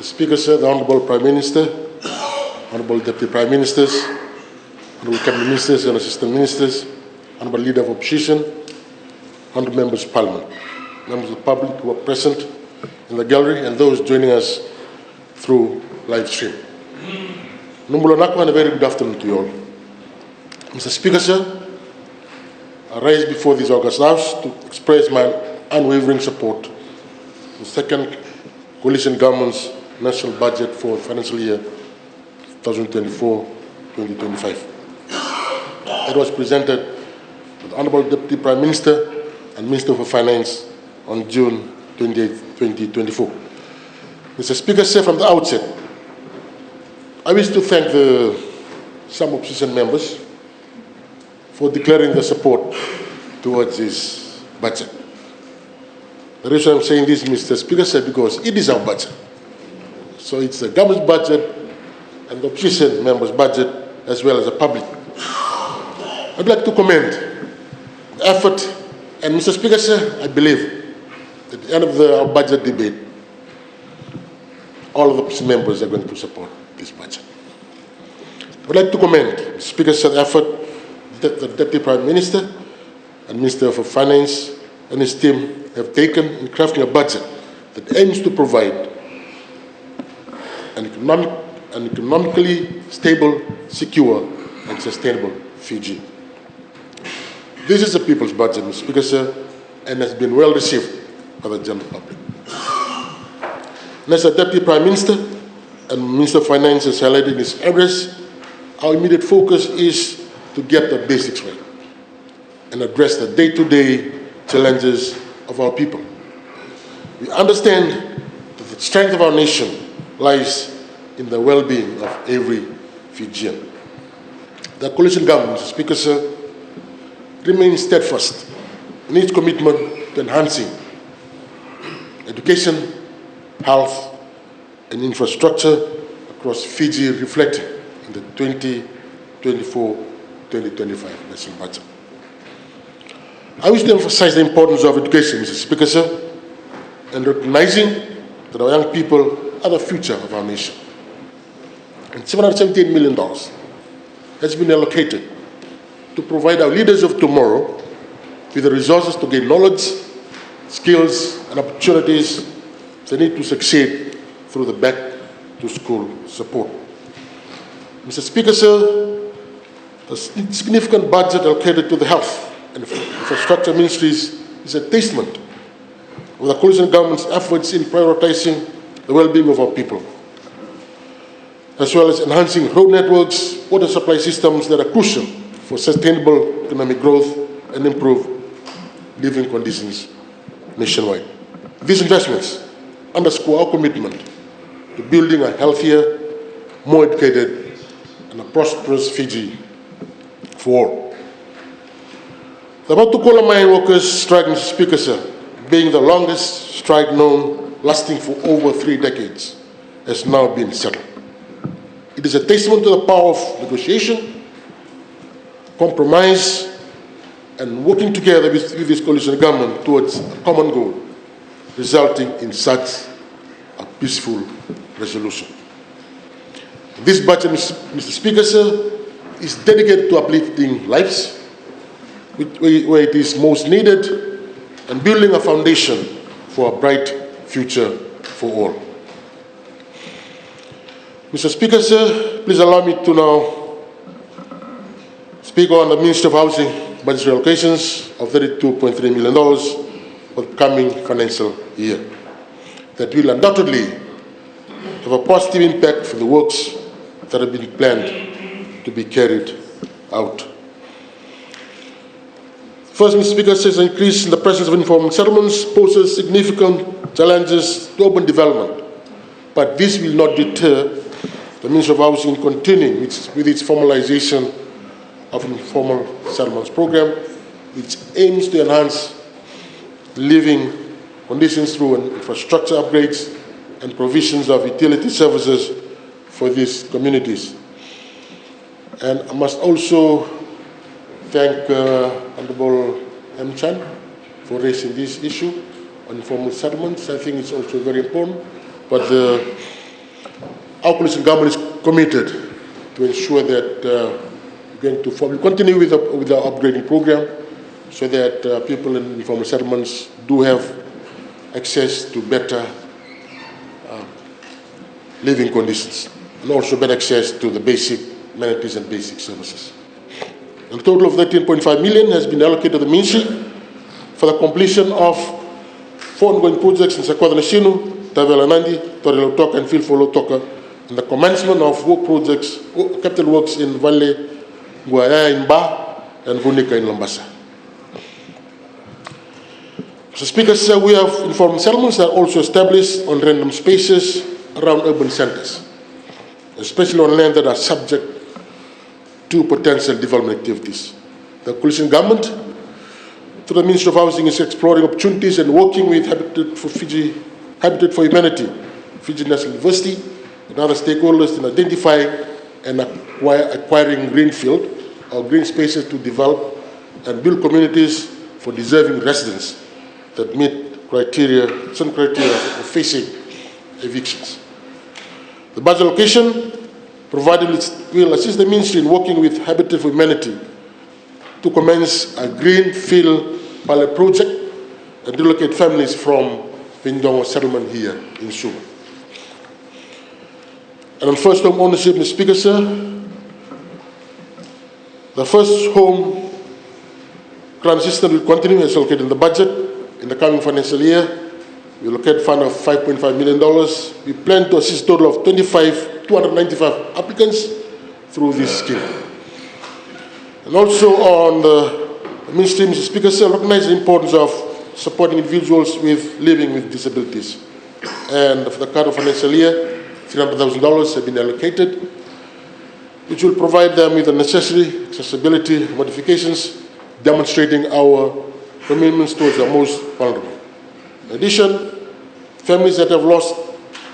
The Speaker, sir, the Honourable Prime Minister, Honourable Deputy Prime Ministers, Honourable Cabinet Ministers and Assistant Ministers, Honourable Leader of Opposition, Honourable Members of Parliament, members of the public who are present in the gallery and those joining us through live stream. Numbulanako and a very good afternoon to you all. Mr. Speaker, sir, I rise before this august House to express my unwavering support to the second coalition government's national budget for the financial year 2024-2025. It was presented to the Honourable Deputy Prime Minister and Minister for Finance on June 28, 2024. Mr. Speaker, sir, from the outset, I wish to thank some opposition members for declaring their support towards this budget. The reason I'm saying this, Mr. Speaker, sir, because it is our budget. So it's the government's budget and the opposition members' budget as well as the public. I'd like to commend the effort, and Mr. Speaker, sir, I believe at the end of our budget debate, all of the opposition members are going to support this budget. I'd like to commend Mr. Speaker, sir, the effort that the Deputy Prime Minister and Minister for Finance and his team have taken in crafting a budget that aims to provide an economically stable, secure, and sustainable Fiji. This is the people's budget, Mr. Speaker, sir, and has been well received by the general public. And as the Deputy Prime Minister and Minister of Finance has highlighted in his address, our immediate focus is to get the basics right and address the day-to-day challenges of our people. We understand that the strength of our nation lies in the well-being of every Fijian. The coalition government, Mr. Speaker, sir, remains steadfast in its commitment to enhancing education, health, and infrastructure across Fiji, reflecting in the 2024-2025 national budget. I wish to emphasize the importance of education, Mr. Speaker, sir, and recognizing that our young people are the future of our nation. And $778 million has been allocated to provide our leaders of tomorrow with the resources to gain knowledge, skills, and opportunities they need to succeed through the back-to-school support. Mr. Speaker, sir, the significant budget allocated to the health and infrastructure ministries is a testament of the coalition government's efforts in prioritizing the well-being of our people, as well as enhancing road networks, water supply systems that are crucial for sustainable economic growth and improved living conditions nationwide. These investments underscore our commitment to building a healthier, more educated, and a prosperous Fiji for all. The Matukola mine workers' strike, Mr. Speaker, sir, being the longest strike known, lasting for over 3 decades, has now been settled. It is a testament to the power of negotiation, compromise, and working together with this coalition government towards a common goal, resulting in such a peaceful resolution. This budget, Mr. Speaker, sir, is dedicated to uplifting lives where it is most needed and building a foundation for a bright future for all. Mr. Speaker, sir, please allow me to now speak on the Ministry of Housing budget allocations of $32.3 million for the coming financial year that will undoubtedly have a positive impact for the works that have been planned to be carried out. First, Mr. Speaker, says an increase in the presence of informal settlements poses significant challenges to urban development, but this will not deter the Ministry of Housing continuing with its formalization of informal settlements program, which aims to enhance living conditions through infrastructure upgrades and provisions of utility services for these communities. And I must also thank Honorable M. Chan for raising this issue on informal settlements. I think it's also very important. But the our coalition government is committed to ensure that we continue with the upgrading program so that people in informal settlements do have access to better living conditions and also better access to the basic amenities and basic services. A total of 13.5 million has been allocated to the ministry for the completion of 4 ongoing projects in Sakwada Nasinu, Tavela Nandi, Torelo Toka, and Filfolo Toka, and the commencement of work projects, capital works in Valle, Guaya in Ba, and Vunika in Lambasa. So, speakers, we have informal settlements that are also established on random spaces around urban centers, especially on land that are subject to potential development activities. The coalition government, through the Ministry of Housing, is exploring opportunities and working with Habitat for Humanity, Fiji National University, and other stakeholders in identifying and acquiring greenfield or green spaces to develop and build communities for deserving residents that meet certain criteria for facing evictions. The budget allocation provided will assist the ministry in working with Habitat for Humanity to commence a greenfield pilot project and relocate families from Pindongo settlement here in Suva. And on first home ownership, Mr. Speaker, sir, the first home grant system will continue as allocated in the budget. In the coming financial year, we allocate a fund of $5.5 million. We plan to assist a total of 295 applicants through this scheme. And also on the ministry, Mr. Speaker, sir, recognize the importance of supporting individuals living with disabilities. And for the current financial year, $300,000 have been allocated, which will provide them with the necessary accessibility modifications, demonstrating our commitments towards the most vulnerable. In addition, families that have lost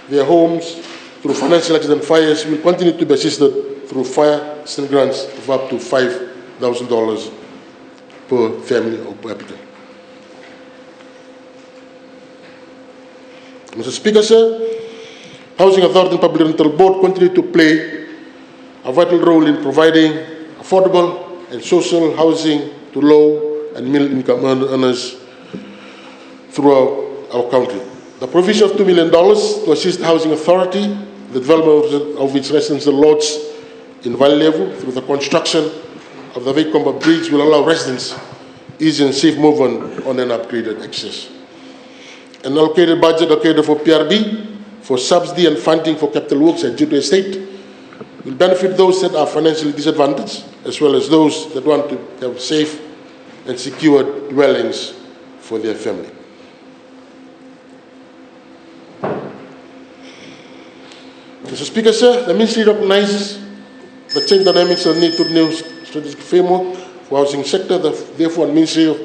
their homes through financial accident fires will continue to be assisted through fire assistance grants of up to $5,000 per family or per applicant. Mr. Speaker, sir, Housing Authority and Public Rental Board continue to play a vital role in providing affordable and social housing to low and middle-income earners throughout our country. The provision of $2 million to assist the Housing Authority, the development of its residential lots in Valley level through the construction of the Vaikomba Bridge will allow residents easy and safe movement on an upgraded access. An allocated budget allocated for PRB for subsidy and funding for capital works and Juto Estate will benefit those that are financially disadvantaged as well as those that want to have safe and secure dwellings for their family. Mr. Speaker, sir, the Ministry recognizes the change dynamics and need to new strategic framework for housing sector. Therefore, the Ministry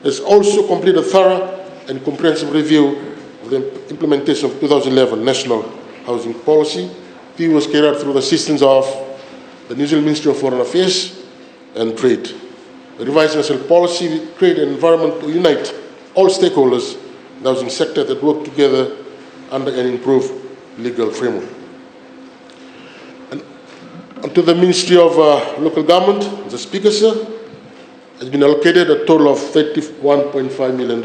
has also completed a thorough and comprehensive review of the implementation of 2011 National Housing Policy. This was carried out through the assistance of the New Zealand Ministry of Foreign Affairs and Trade. The revised national policy will create an environment to unite all stakeholders in the housing sector that work together under an improved legal framework. And onto the Ministry of Local Government, Mr. Speaker, sir, has been allocated a total of $31.5 million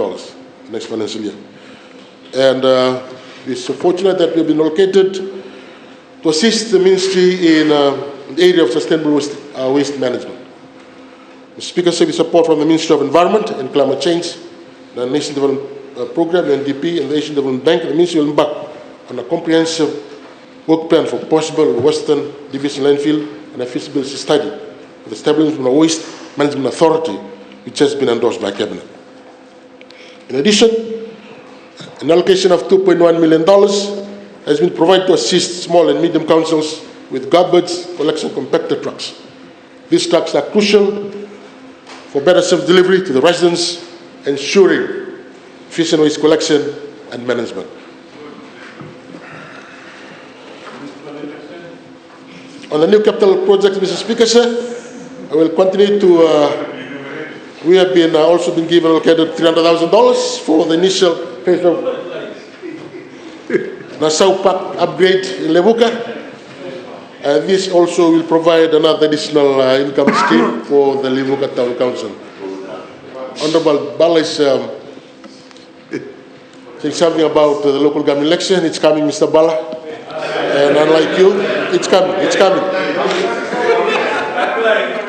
next financial year. And we're so fortunate that we've been allocated to assist the ministry in the area of sustainable waste management. Mr. Speaker, sir, with support from the Ministry of Environment and Climate Change, the Nation Development Program, the NDP, and the Asian Development Bank, the Ministry will embark on a comprehensive work plan for possible Western Division landfill and a feasibility study with the establishment of a Waste Management Authority, which has been endorsed by Cabinet. In addition, an allocation of $2.1 million has been provided to assist small and medium councils with garbage collection compactor trucks. These trucks are crucial for better service delivery to the residents, ensuring efficient waste collection and management. On the new capital projects, Mr. Speaker, sir, I will continue to, we have been also been given allocated $300,000 for the initial phase of Nassau Park upgrade in Levuka, This also will provide another additional income stream for the Livoka Town Council. Honorable Bala is saying something about the local government election. It's coming, Mr. Bala. And unlike you, it's coming, it's coming.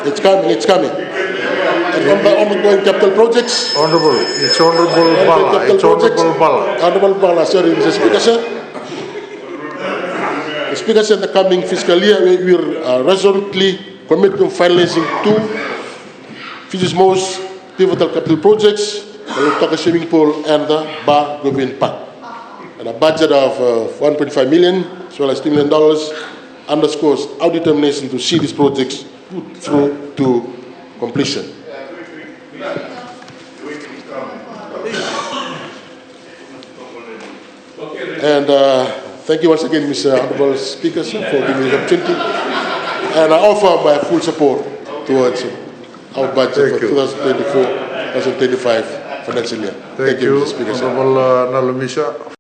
It's coming, it's coming. And on the ongoing capital projects. Honorable, it's Honorable Bala. It's Honorable Bala. Honorable Bala, sorry, Mr. Speaker, sir. The Speaker said the coming fiscal year we are resolutely committed to finalizing two Fiji's most pivotal capital projects, the Lutoka swimming pool and the Bar Govin Park. And a budget of 1.5 million as well as $2 million underscores our determination to see these projects put through to completion. And thank you once again, Mr. Honorable Speaker, sir, for giving me the opportunity. And I offer my full support towards our budget for 2024-2025 financial year. Thank you, Mr. Speaker, Honorable Nalumisa.